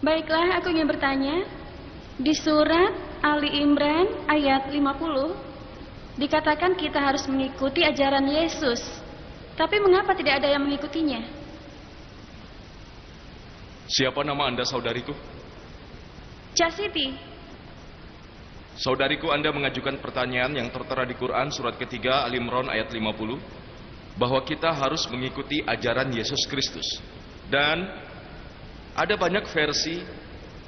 Baiklah, aku ingin bertanya. Di surat Ali Imran ayat 50 dikatakan kita harus mengikuti ajaran Yesus. Tapi mengapa tidak ada yang mengikutinya? Siapa nama Anda, saudariku? Cak Siti. Saudariku, Anda mengajukan pertanyaan yang tertera di Quran surat ketiga Ali Imran ayat 50 bahwa kita harus mengikuti ajaran Yesus Kristus. Dan ada banyak versi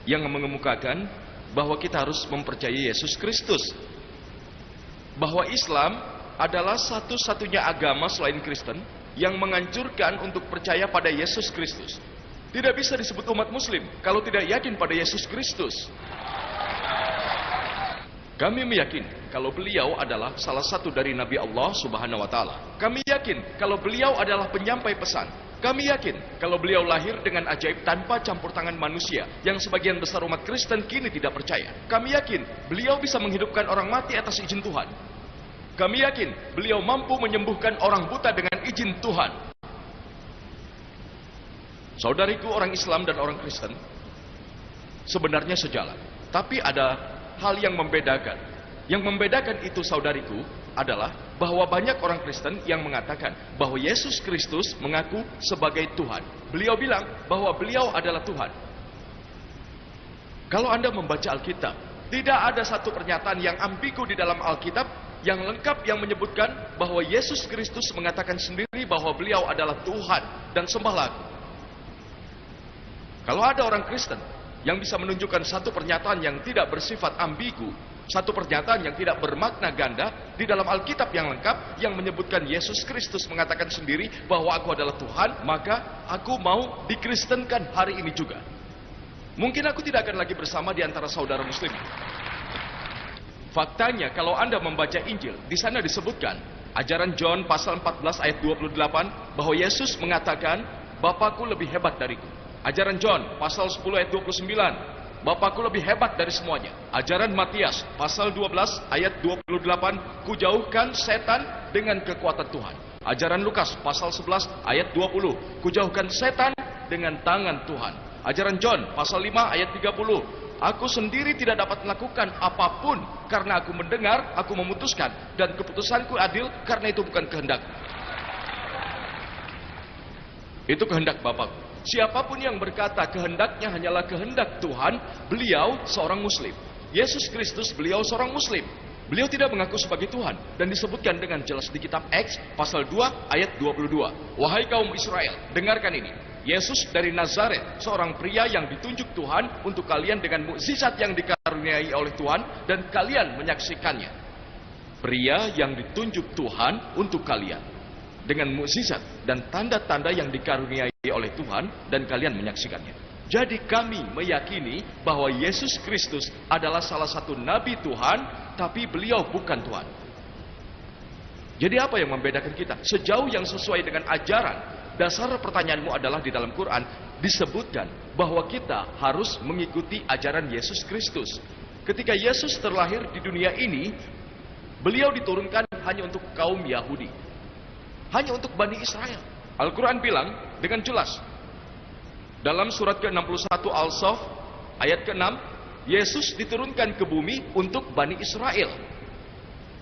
yang mengemukakan bahwa kita harus mempercayai Yesus Kristus. Bahwa Islam adalah satu-satunya agama selain Kristen yang menganjurkan untuk percaya pada Yesus Kristus. Tidak bisa disebut umat Muslim kalau tidak yakin pada Yesus Kristus. Kami meyakini kalau beliau adalah salah satu dari Nabi Allah Subhanahu wa Ta'ala. Kami yakin kalau beliau adalah penyampai pesan. Kami yakin kalau beliau lahir dengan ajaib tanpa campur tangan manusia yang sebagian besar umat Kristen kini tidak percaya. Kami yakin beliau bisa menghidupkan orang mati atas izin Tuhan. Kami yakin beliau mampu menyembuhkan orang buta dengan izin Tuhan. Saudariku, orang Islam dan orang Kristen sebenarnya sejalan, tapi ada hal yang membedakan. Yang membedakan itu, saudariku, adalah bahwa banyak orang Kristen yang mengatakan bahwa Yesus Kristus mengaku sebagai Tuhan. Beliau bilang bahwa beliau adalah Tuhan. Kalau Anda membaca Alkitab, tidak ada satu pernyataan yang ambigu di dalam Alkitab yang lengkap yang menyebutkan bahwa Yesus Kristus mengatakan sendiri bahwa beliau adalah Tuhan dan sembahlah aku. Kalau ada orang Kristen yang bisa menunjukkan satu pernyataan yang tidak bersifat ambigu, satu pernyataan yang tidak bermakna ganda di dalam Alkitab yang lengkap yang menyebutkan Yesus Kristus mengatakan sendiri bahwa aku adalah Tuhan, maka aku mau dikristenkan hari ini juga. Mungkin aku tidak akan lagi bersama di antara saudara muslim. Faktanya kalau Anda membaca Injil, di sana disebutkan ajaran John pasal 14 ayat 28 bahwa Yesus mengatakan Bapakku lebih hebat dariku. Ajaran John pasal 10 ayat 29, Bapakku lebih hebat dari semuanya. Ajaran Matias pasal 12 ayat 28, kujauhkan setan dengan kekuatan Tuhan. Ajaran Lukas pasal 11 ayat 20, kujauhkan setan dengan tangan Tuhan. Ajaran John pasal 5 ayat 30, aku sendiri tidak dapat melakukan apapun karena aku mendengar, aku memutuskan, dan keputusanku adil karena itu bukan kehendak. Itu kehendak Bapakku. Siapapun yang berkata kehendaknya hanyalah kehendak Tuhan, beliau seorang muslim. Yesus Kristus beliau seorang muslim. Beliau tidak mengaku sebagai Tuhan. Dan disebutkan dengan jelas di kitab Acts pasal 2 ayat 22. Wahai kaum Israel, dengarkan ini. Yesus dari Nazaret, seorang pria yang ditunjuk Tuhan untuk kalian dengan mukjizat yang dikaruniai oleh Tuhan, dan kalian menyaksikannya. Pria yang ditunjuk Tuhan untuk kalian dengan mukjizat dan tanda-tanda yang dikaruniai oleh Tuhan, dan kalian menyaksikannya. Jadi kami meyakini bahwa Yesus Kristus adalah salah satu nabi Tuhan, tapi beliau bukan Tuhan. Jadi apa yang membedakan kita? Sejauh yang sesuai dengan ajaran, dasar pertanyaanmu adalah di dalam Quran disebutkan bahwa kita harus mengikuti ajaran Yesus Kristus. Ketika Yesus terlahir di dunia ini, beliau diturunkan hanya untuk kaum Yahudi, hanya untuk Bani Israel. Al-Quran bilang dengan jelas dalam surat ke-61 Al-Saff ayat ke-6, Yesus diturunkan ke bumi untuk Bani Israel.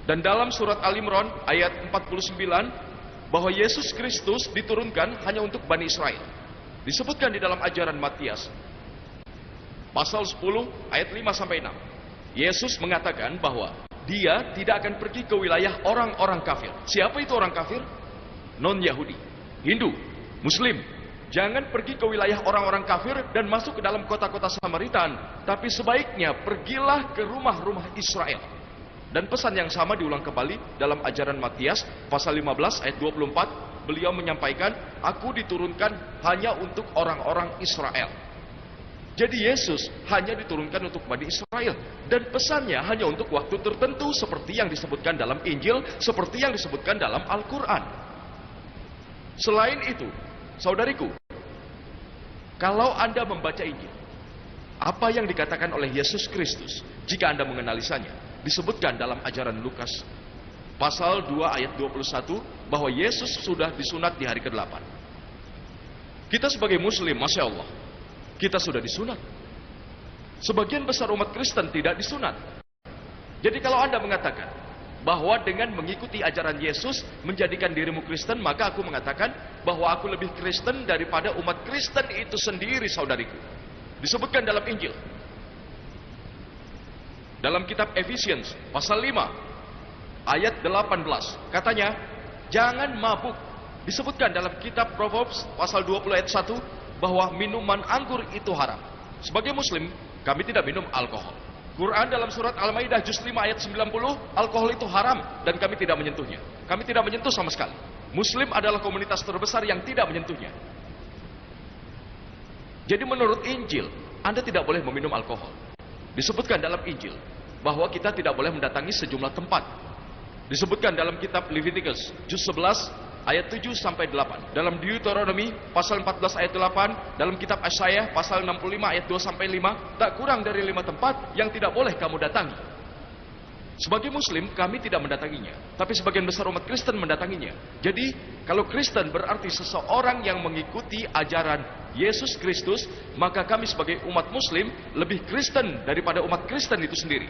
Dan dalam surat Al-Imran ayat 49 bahwa Yesus Kristus diturunkan hanya untuk Bani Israel. Disebutkan di dalam ajaran Matias pasal 10 ayat 5-6. Yesus mengatakan bahwa dia tidak akan pergi ke wilayah orang-orang kafir. Siapa itu orang kafir? Non-Yahudi, Hindu, Muslim. Jangan pergi ke wilayah orang-orang kafir dan masuk ke dalam kota-kota Samaritan, tapi sebaiknya pergilah ke rumah-rumah Israel. Dan pesan yang sama diulang kembali dalam ajaran Matias pasal 15 ayat 24. Beliau menyampaikan, aku diturunkan hanya untuk orang-orang Israel. Jadi Yesus hanya diturunkan untuk Bani Israel. Dan pesannya hanya untuk waktu tertentu seperti yang disebutkan dalam Injil, seperti yang disebutkan dalam Al-Quran. Selain itu, saudariku, kalau Anda membaca Injil, apa yang dikatakan oleh Yesus Kristus, jika Anda menganalisanya, disebutkan dalam ajaran Lukas, pasal 2 ayat 21, bahwa Yesus sudah disunat di hari ke-8. Kita sebagai Muslim, Masya Allah, kita sudah disunat. Sebagian besar umat Kristen tidak disunat. Jadi kalau Anda mengatakan bahwa dengan mengikuti ajaran Yesus menjadikan dirimu Kristen, maka aku mengatakan bahwa aku lebih Kristen daripada umat Kristen itu sendiri, saudariku. Disebutkan dalam Injil. Dalam kitab Ephesians pasal 5 ayat 18, katanya, jangan mabuk. Disebutkan dalam kitab Proverbs pasal 20 ayat 1 bahwa minuman anggur itu haram. Sebagai Muslim, kami tidak minum alkohol. Quran dalam surat Al-Maidah juz 5 ayat 90, alkohol itu haram dan kami tidak menyentuhnya. Kami tidak menyentuh sama sekali. Muslim adalah komunitas terbesar yang tidak menyentuhnya. Jadi menurut Injil, Anda tidak boleh meminum alkohol. Disebutkan dalam Injil bahwa kita tidak boleh mendatangi sejumlah tempat. Disebutkan dalam kitab Leviticus juz 11 ayat 7 sampai 8. Dalam Deuteronomy pasal 14 ayat 8, dalam kitab Yesaya pasal 65 ayat 2 sampai 5, tak kurang dari 5 tempat yang tidak boleh kamu datangi. Sebagai Muslim, kami tidak mendatanginya, tapi sebagian besar umat Kristen mendatanginya. Jadi, kalau Kristen berarti seseorang yang mengikuti ajaran Yesus Kristus, maka kami sebagai umat Muslim lebih Kristen daripada umat Kristen itu sendiri.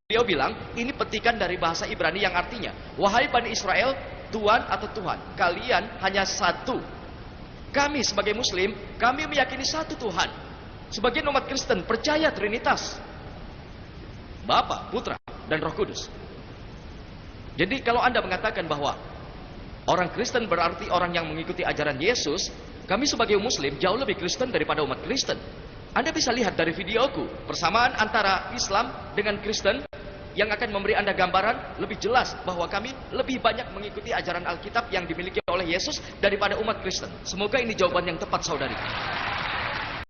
Beliau bilang, ini petikan dari bahasa Ibrani yang artinya, wahai Bani Israel, Tuhan atau Tuhan, kalian hanya satu. Kami sebagai Muslim, kami meyakini satu Tuhan. Sebagian umat Kristen percaya Trinitas, Bapa, Putra, dan Roh Kudus. Jadi kalau Anda mengatakan bahwa orang Kristen berarti orang yang mengikuti ajaran Yesus, kami sebagai Muslim jauh lebih Kristen daripada umat Kristen. Anda bisa lihat dari videoku, persamaan antara Islam dengan Kristen yang akan memberi Anda gambaran lebih jelas bahwa kami lebih banyak mengikuti ajaran Alkitab yang dimiliki oleh Yesus daripada umat Kristen. Semoga ini jawaban yang tepat, saudari.